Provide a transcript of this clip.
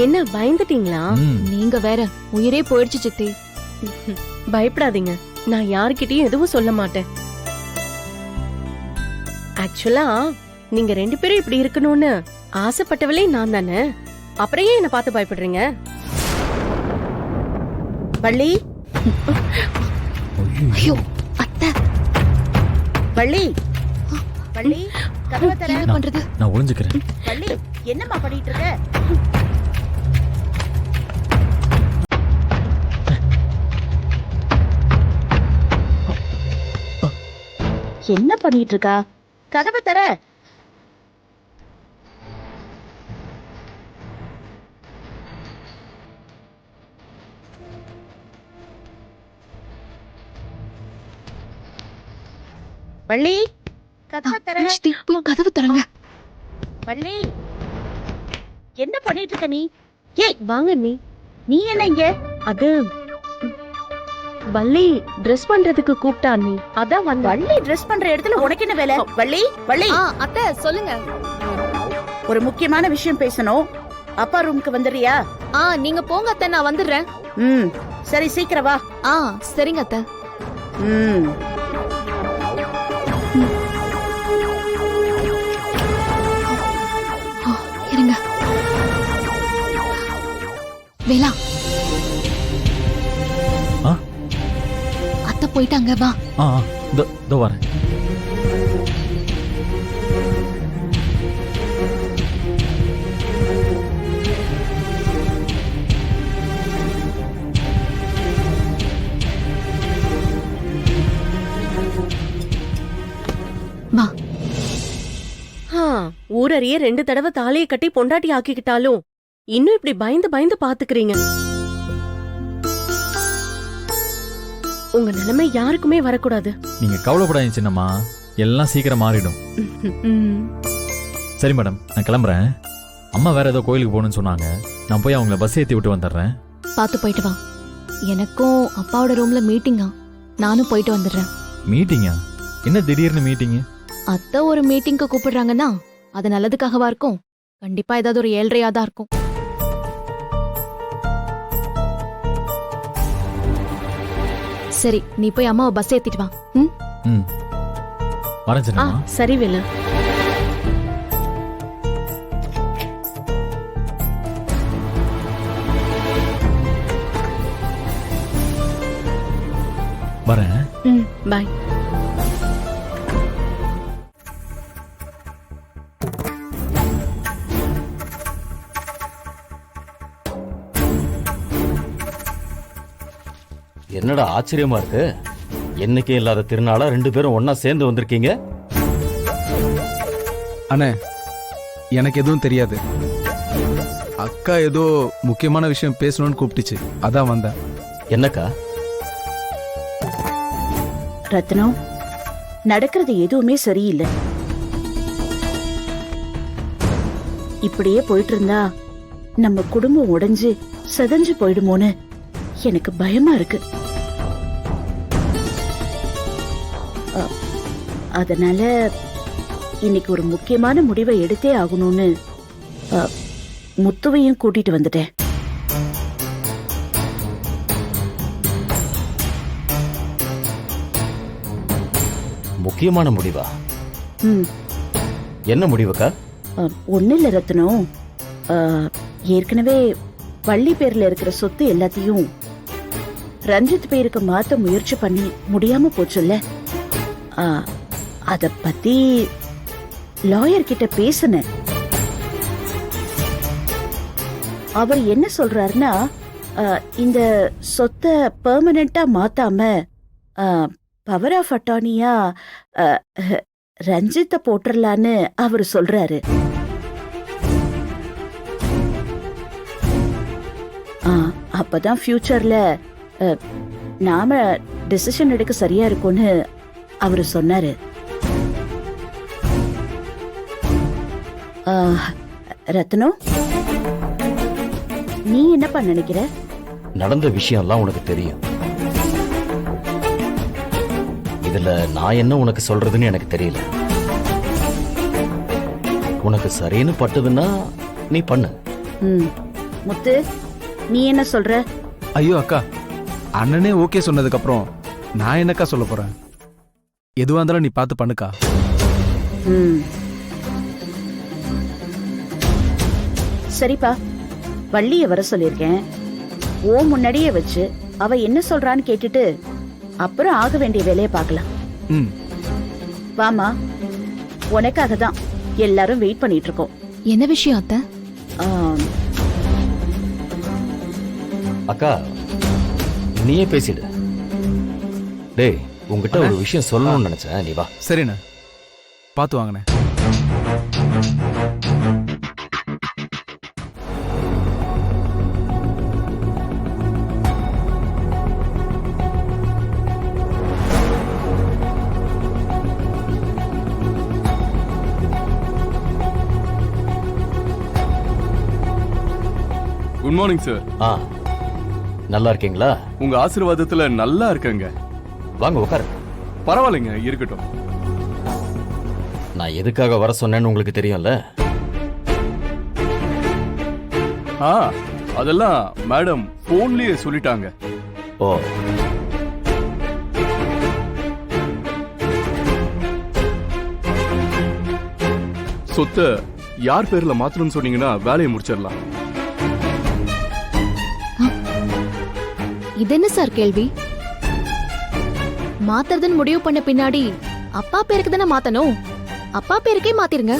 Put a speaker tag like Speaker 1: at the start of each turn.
Speaker 1: என்ன பயந்துட்டீங்களா?
Speaker 2: நீங்க வேற உயிரே போயிடுச்சு சித்தி.
Speaker 1: பயப்படாதீங்க, நான் யார்கிட்டயும் எதுவும் சொல்ல மாட்டேன். ஆக்சுவலா நீங்க 2 பேரும் இப்படி இருக்கணும்னு ஆசைப்பட்டவளே நான் தானே. அப்புறம் ஏன் என்ன பார்த்து பயப்படுறீங்க?
Speaker 3: வள்ளி,
Speaker 2: ஐயோ அத்தை,
Speaker 3: வள்ளி, வள்ளி, கதவை தர.
Speaker 2: என்ன பண்றது?
Speaker 4: நான் ஒளிஞ்சுக்கிறேன்.
Speaker 3: வள்ளி, என்னம்மா பண்ணிட்டு இருக்க? என்ன பண்ணிட்டு இருக்கா? கதவை தர. வள்ளி, கதவை தர.
Speaker 2: சித்தி, கதவு தரங்க.
Speaker 3: வள்ளி, என்ன பண்ணிட்டு இருக்க நீ? ஏய்,
Speaker 1: வாங்க
Speaker 3: நீ என்ன இங்க?
Speaker 1: அது வள்ளி ட்ரெஸ் பண்றதுக்கு கூப்பிட்டா நீ, அதான் வந்த.
Speaker 3: வள்ளி ட்ரெஸ் பண்ற இடத்துல உனக்கு என்ன வேலை? வள்ளி, வள்ளி,
Speaker 2: அத்தை சொல்லுங்க.
Speaker 3: ஒரு முக்கியமான விஷயம் பேசணும். அப்பா ரூமுக்கு வந்துடுறியா?
Speaker 2: நீங்க போங்க அத்தை, நான் வந்துடுறேன்.
Speaker 3: சரி, சீக்கிரம் வா.
Speaker 2: சரிங்க அத்தை. இருங்க. வேலா, அத்தை போயிட்டாங்க, வா.
Speaker 4: இதோ வரேன்.
Speaker 2: வா.
Speaker 1: ஊரறிய 2 தடவை தாலியை கட்டி பொண்டாட்டி ஆக்கிக்கிட்டாலும் இன்னும் இப்படி பயந்து பயந்து பாத்துக்கிறீங்க. உங்க நிலைமை யாருக்குமே வரக்கூடாது.
Speaker 4: நீங்க கவலைப்படாதீங்க சின்னம்மா, எல்லாம் சீக்கிரம் மாறிடும். சரி மேடம், நான் கிளம்புறேன். அம்மா வேற ஏதோ கோயிலுக்கு போகணும்னு சொன்னாங்க. நான் போய் அவங்கள பஸ் ஏத்தி விட்டு வந்துடுறேன்.
Speaker 2: பாத்து போயிட்டு வா. எனக்கும் அப்பாவோட ரூம்ல மீட்டிங்கா, நானும் போயிட்டு வந்துடுறேன்.
Speaker 4: மீட்டிங்கா? என்ன திடீர்னு மீட்டிங்?
Speaker 2: அத்தை ஒரு மீட்டிங்க்கு கூப்பிடுறாங்கன்னா அது நல்லதுக்காகவா இருக்கும்? கண்டிப்பா ஏதாவது ஒரு 7:30 தான் இருக்கும். சரி, நீ போய் அம்மாவை பஸ் ஏத்திட்டு வா.
Speaker 4: வரேன் சின்னம்மா.
Speaker 1: சரி வேலா.
Speaker 4: வரேன்.
Speaker 1: பாய்.
Speaker 5: என்னடா ஆச்சரியமா இருக்கு, என்னைக்கே இல்லாத திருநாளா 2 பேரும் ஒன்னா சேர்ந்து வந்திருக்கீங்க.
Speaker 6: அண்ணே, எனக்கு எதுவும் தெரியாது. அக்கா ஏதோ முக்கியமான விஷயம் பேசணும்னு கூப்பிட்டுச்சு, அதான் வந்தேன்.
Speaker 5: என்னக்கா?
Speaker 3: ரத்னம், நடக்கிறது எதுவுமே சரியில்லை. இப்படியே போயிட்டு இருந்தா நம்ம குடும்பம் உடைஞ்சு செதஞ்சு போயிடுமோன்னு எனக்கு பயமா இருக்கு. அதனால இன்னைக்கு ஒரு முக்கியமான முடிவை எடுத்தே ஆகணும்னு முத்துவையும் கூட்டிட்டு வந்துட்டேன்.
Speaker 5: முக்கியமான முடிவா? என்ன முடிவுக்கா?
Speaker 3: ஒண்ணு இல்ல ரத்னம், ஏற்கனவே வள்ளி பேர்ல இருக்கிற சொத்து எல்லாத்தையும் ரஞ்சித் பேருக்கு மாத்த முயற்சி பண்ணி முடியாம போச்சுல்ல. அத பத்தி லாயர் கிட்ட பேசினேன். அவர் என்ன சொல்றாருன்னா, இந்த சொத்தை பெர்மனண்டா மாத்தாம பவர் ஆஃப் அட்டார்னியா ரஞ்சித்த போட்டுறலான்னு அவர் சொல்றாரு. அப்பதான் ஃபியூச்சர்ல நாம டிசிஷன் எடுக்க சரியா இருக்கும்னு அவரு சொன்னாரு. ரத்னம், நீ என்னப்பா நினைக்கிற?
Speaker 5: நடந்த விஷயம் எல்லாம் உனக்கு தெரியும். இதுல நான் என்ன உனக்கு சொல்றதுன்னு எனக்கு தெரியல. உனக்கு சரின்னு பட்டதுன்னா நீ பண்ணு.
Speaker 3: முத்து நீ என்ன சொல்ற?
Speaker 6: ஐயோ அக்கா, அண்ணனே ஓகே சொன்னதுக்கு அப்புறம் நான் என்னக்கா சொல்ல போறேன்? எதுவா இருந்தாலும் நீ பார்த்து பண்ணுக்கா.
Speaker 3: ம். சரிப்பா, வள்ளிய வர சொல்லியிருக்கேன். ஓ முன்னாடியே வச்சு அவ என்ன சொல்றான்னு கேட்டுட்டு அப்புறம் ஆக வேண்டிய வேலையை பார்க்கலாம்.
Speaker 6: ம்.
Speaker 3: வாமா, உனக்காக தான் எல்லாரும் வெயிட் பண்ணிட்டு இருக்கோம்.
Speaker 2: என்ன விஷயம் அத்தை?
Speaker 3: ஆம்,
Speaker 5: அக்கா நீயே பேசிடு. டேய் உங்ககிட்ட ஒரு விஷயம் சொல்லணும்னு நினைச்சேன், நீ வா.
Speaker 6: சரிண்ணே, பார்த்து வாங்கண்ணே.
Speaker 7: Good morning sir.
Speaker 5: ஆ நல்லா இருக்கீங்களா?
Speaker 7: உங்க ஆசீர்வாதத்துல நல்லா இருக்கங்க.
Speaker 5: வாங்க உட்காரு.
Speaker 7: பரவாயில்லைங்க, இருக்கட்டும்.
Speaker 5: நான் எதுக்காக வர சொன்னேன்னு உங்களுக்கு தெரியும்ல?
Speaker 7: ஆ, அதெல்லாம் மேடம் போன்லயே சொல்லிட்டாங்க.
Speaker 5: ஓ,
Speaker 7: சொத்தை யார் பேர்ல மாத்தணும்னு சொன்னீங்கன்னா வேலையை முடிச்சிடலாம்.
Speaker 2: இது என்ன சார் கேள்வி? மாத்துறதுன்னு முடிவு பண்ண பின்னாடி அப்பா பேருக்கு தானே மாத்தணும். அப்பா பேருக்கே மாத்திருங்க.